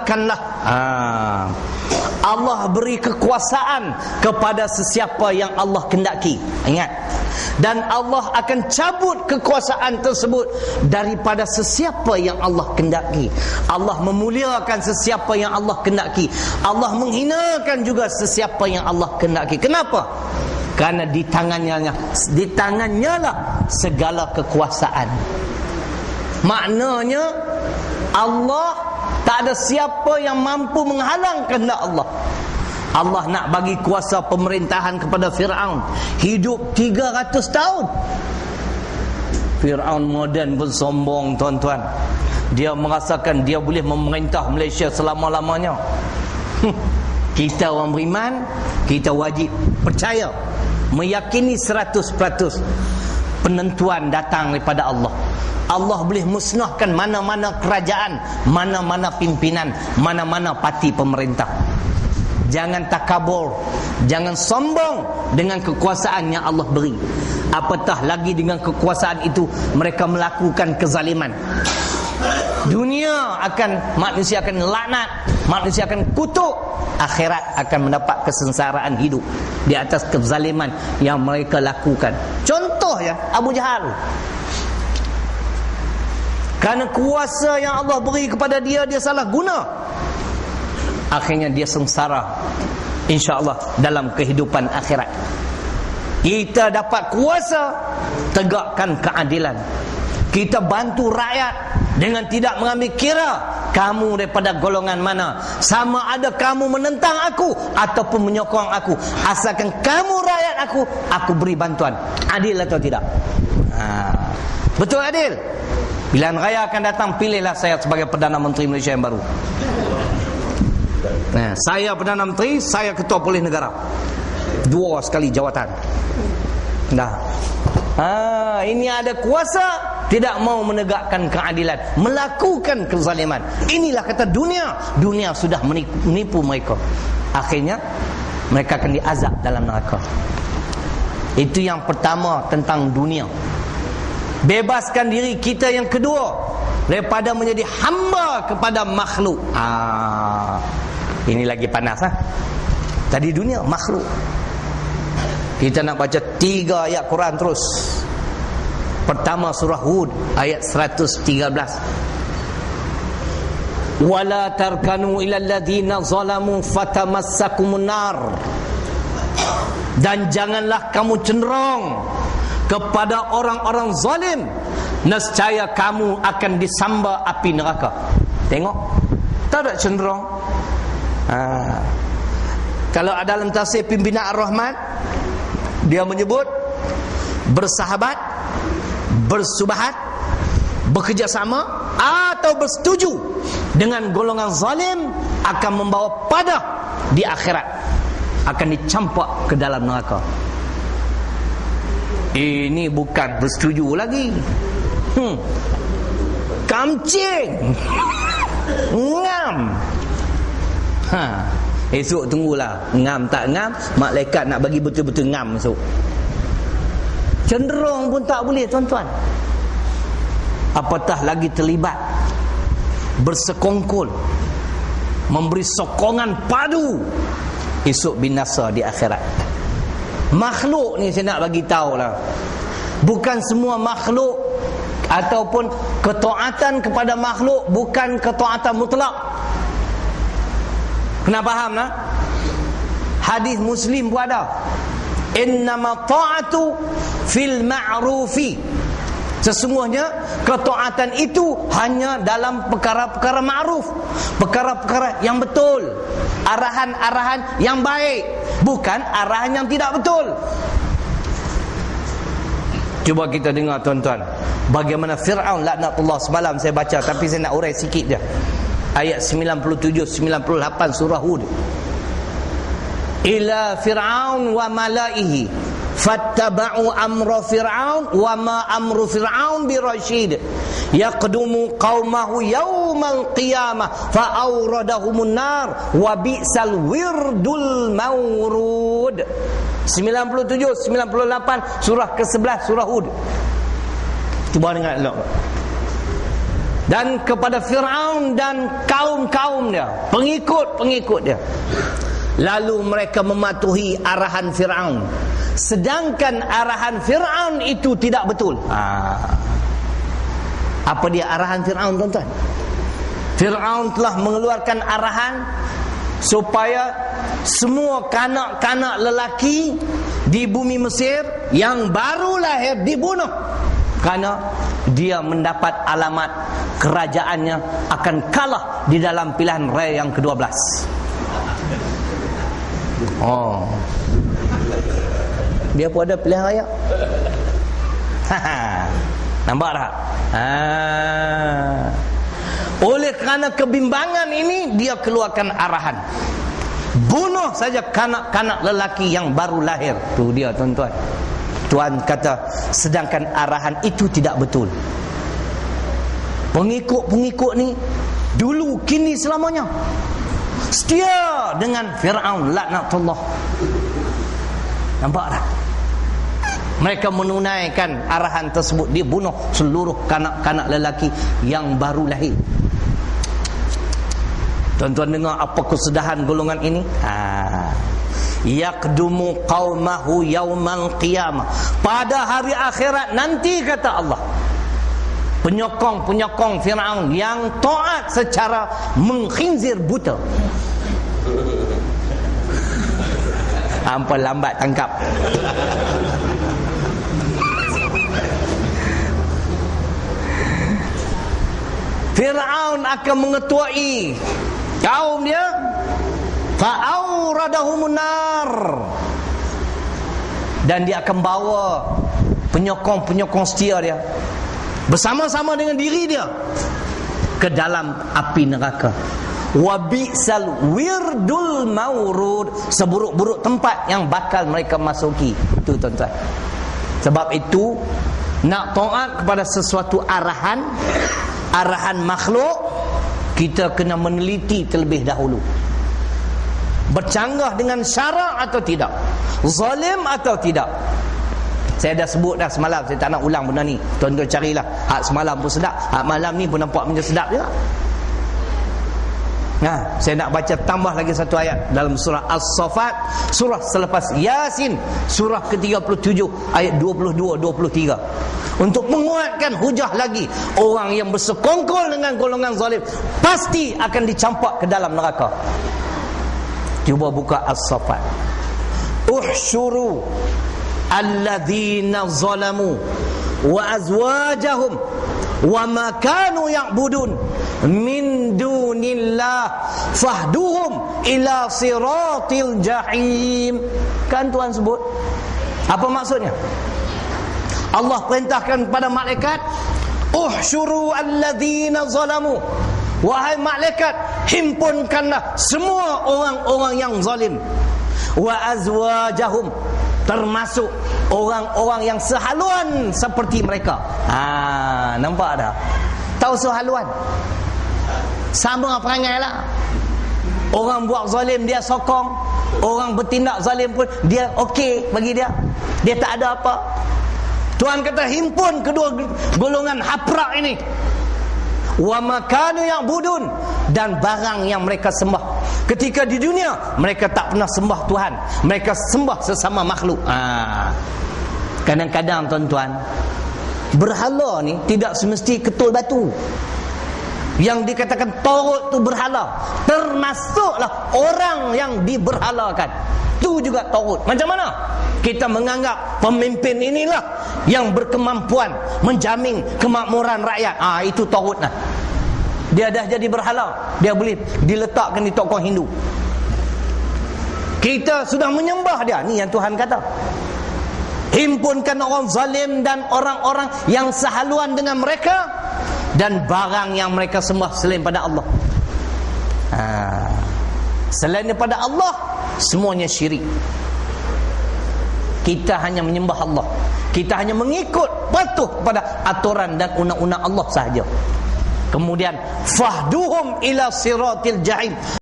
ingatkanlah, Allah beri kekuasaan kepada sesiapa yang Allah kehendaki. Ingat. Dan Allah akan cabut kekuasaan tersebut daripada sesiapa yang Allah kehendaki. Allah memuliakan sesiapa yang Allah kehendaki. Allah menghinakan juga sesiapa yang Allah kehendaki. Kenapa? Karena di tangannya lah segala kekuasaan. Maknanya Allah, tak ada siapa yang mampu menghalang kehendak Allah. Allah nak bagi kuasa pemerintahan kepada Fir'aun, hidup 300 tahun. Fir'aun moden pun sombong, tuan-tuan. Dia merasakan dia boleh memerintah Malaysia selama-lamanya. Kita orang beriman, kita wajib percaya, meyakini 100% penentuan datang daripada Allah. Allah boleh musnahkan mana-mana kerajaan, mana-mana pimpinan, mana-mana parti pemerintah. Jangan takabur, jangan sombong dengan kekuasaan yang Allah beri. Apatah lagi dengan kekuasaan itu mereka melakukan kezaliman. Manusia akan laknat, manusia akan kutuk, akhirat akan mendapat kesengsaraan hidup di atas kezaliman yang mereka lakukan. Contoh ya, Abu Jahal. Kerana kuasa yang Allah beri kepada dia, dia salah guna. Akhirnya dia sengsara, insya-Allah, dalam kehidupan akhirat. Kita dapat kuasa, tegakkan keadilan. Kita bantu rakyat dengan tidak mengambil kira kamu daripada golongan mana. Sama ada kamu menentang aku ataupun menyokong aku, asalkan kamu rakyat aku beri bantuan. Adil atau tidak? Betul adil? Pilihan raya akan datang, pilihlah saya sebagai Perdana Menteri Malaysia yang baru. Saya Perdana Menteri, saya Ketua Polis Negara. 2 sekali jawatan. Ini ada kuasa, tidak mau menegakkan keadilan, melakukan kezaliman. Inilah kata dunia. Dunia sudah menipu mereka. Akhirnya mereka akan diazab dalam neraka. Itu yang pertama tentang dunia. Bebaskan diri kita yang kedua daripada menjadi hamba kepada makhluk. Ini lagi panas. Tadi dunia, makhluk. Kita nak baca 3 ayat Quran terus. Pertama surah Hud ayat 113. Wala tarkanu ilal ladzina zalamu fatamassakumun nar. Dan janganlah kamu cenderung kepada orang-orang zalim, nescaya kamu akan disamba api neraka. Tengok, tak ada cenderung. Kalau dalam tafsir pimpinan Ar-Rahman, dia menyebut bersahabat, bersubahat, bekerjasama atau bersetuju dengan golongan zalim akan membawa padah di akhirat, akan dicampak ke dalam neraka. Ini bukan bersetuju lagi. Kamcing, ngam. Esok tunggulah, ngam tak ngam, malaikat nak bagi betul-betul ngam esok. Cenderung pun tak boleh, tuan-tuan. Apatah lagi terlibat, bersekongkol, memberi sokongan padu, esok binasa di akhirat. Makhluk ni saya nak bagi tahu lah, bukan semua makhluk ataupun ketaatan kepada makhluk bukan ketaatan mutlak. Kena faham lah. Hadis Muslim pun ada, innama ta'atu fil ma'rufi. Sesungguhnya ketaatan itu hanya dalam perkara-perkara ma'ruf, perkara-perkara yang betul, arahan-arahan yang baik, bukan arahan yang tidak betul. Cuba kita dengar, tuan-tuan, bagaimana Fir'aun laknatullah. Semalam saya baca, tapi saya nak urai sikit je. Ayat 97-98 surah Hud. Ila Fir'aun wa malaihi fattaba'u amra Fir'aun wa ma amru Fir'aun birashid yaqdumu qaumahu yawmal qiyamah fa'awradahumun nar wa bi'sal wirdul mawrud. 97-98 surah ke-11 surah Hud. Cuba dengar elok. dan kepada Fir'aun dan kaum-kaum dia, pengikut-pengikut dia. Lalu mereka mematuhi arahan Fir'aun, sedangkan arahan Fir'aun itu tidak betul. Apa dia arahan Fir'aun, tuan-tuan? Fir'aun telah mengeluarkan arahan supaya semua kanak-kanak lelaki di bumi Mesir yang baru lahir dibunuh, kerana dia mendapat alamat kerajaannya akan kalah di dalam pilihan raya yang ke-12. Dia pun ada pilihan raya. Nampak tak? Oleh kerana kebimbangan ini, dia keluarkan arahan, bunuh saja kanak-kanak lelaki yang baru lahir. Tu dia, tuan-tuan. Tuan kata, sedangkan arahan itu tidak betul. Pengikut-pengikut ni dulu, kini, selamanya setia dengan Fir'aun laknatullah. Nampak tak? Mereka menunaikan arahan tersebut, dia bunuh seluruh kanak-kanak lelaki yang baru lahir. Tuan-tuan dengar apa kesudahan golongan ini? Yaqdumu qaumahu yaumal qiyamah, pada hari akhirat nanti, kata Allah, penyokong-penyokong Fir'aun yang taat secara mengkhinzir buta. Hampa lambat tangkap. Fir'aun akan mengetuai kaum dia, fa'auradahumun nar, dan dia akan bawa penyokong-penyokong setia dia bersama-sama dengan diri dia ke dalam api neraka. Wa bi'sal wirdul maurud, seburuk-buruk tempat yang bakal mereka masuki. Itu, tuan-tuan. Sebab itu, nak taat kepada sesuatu arahan makhluk, kita kena meneliti terlebih dahulu. Bercanggah dengan syarak atau tidak, zalim atau tidak. Saya dah sebut dah semalam, saya tak nak ulang benda ni. Tuan-tuan carilah. Hak semalam pun sedap, hak malam ni pun nampak macam sedap juga. Saya nak baca tambah lagi satu ayat dalam surah As-Saffat, surah selepas Yasin, surah ke-37 ayat 22-23, untuk menguatkan hujah lagi. Orang yang bersekongkol dengan golongan zalim pasti akan dicampak ke dalam neraka. Cuba buka As-Saffat. Uhsyuru alladzina zalamu wa azwajahum wa ma kanu ya'budun min dunillah fahduhum ila siratil jahim. Kan Tuhan sebut. Apa maksudnya? Allah perintahkan kepada malaikat, uhsyuru alladzina zalamu, wahai malaikat, himpunkanlah semua orang-orang yang zalim, wa azwajahum, termasuk orang-orang yang sehaluan seperti mereka. Nampak tak? Tahu sehaluan? Sama perangai lah. Orang buat zalim dia sokong, orang bertindak zalim pun dia okey bagi dia. Dia tak ada apa. Tuhan kata himpun kedua golongan haprak ini. Wa makanu ya'budun, dan barang yang mereka sembah. Ketika di dunia mereka tak pernah sembah Tuhan, mereka sembah sesama makhluk. Kadang-kadang, tuan-tuan, berhala ni tidak semesti ketul batu. Yang dikatakan tagut tu berhala, termasuklah orang yang diberhalakan. Itu juga tagut. Macam mana kita menganggap pemimpin inilah yang berkemampuan menjamin kemakmuran rakyat? Itu tagut lah. Dia dah jadi berhala, dia boleh diletakkan di tokoh Hindu. Kita sudah menyembah dia. Ni yang Tuhan kata, himpunkan orang zalim dan orang-orang yang sehaluan dengan mereka, dan barang yang mereka sembah selain pada Allah. Selain daripada Allah, semuanya syirik. Kita hanya menyembah Allah, kita hanya mengikut, patuh kepada aturan dan undang-undang Allah sahaja. Kemudian fahduhum ila siratil jahim,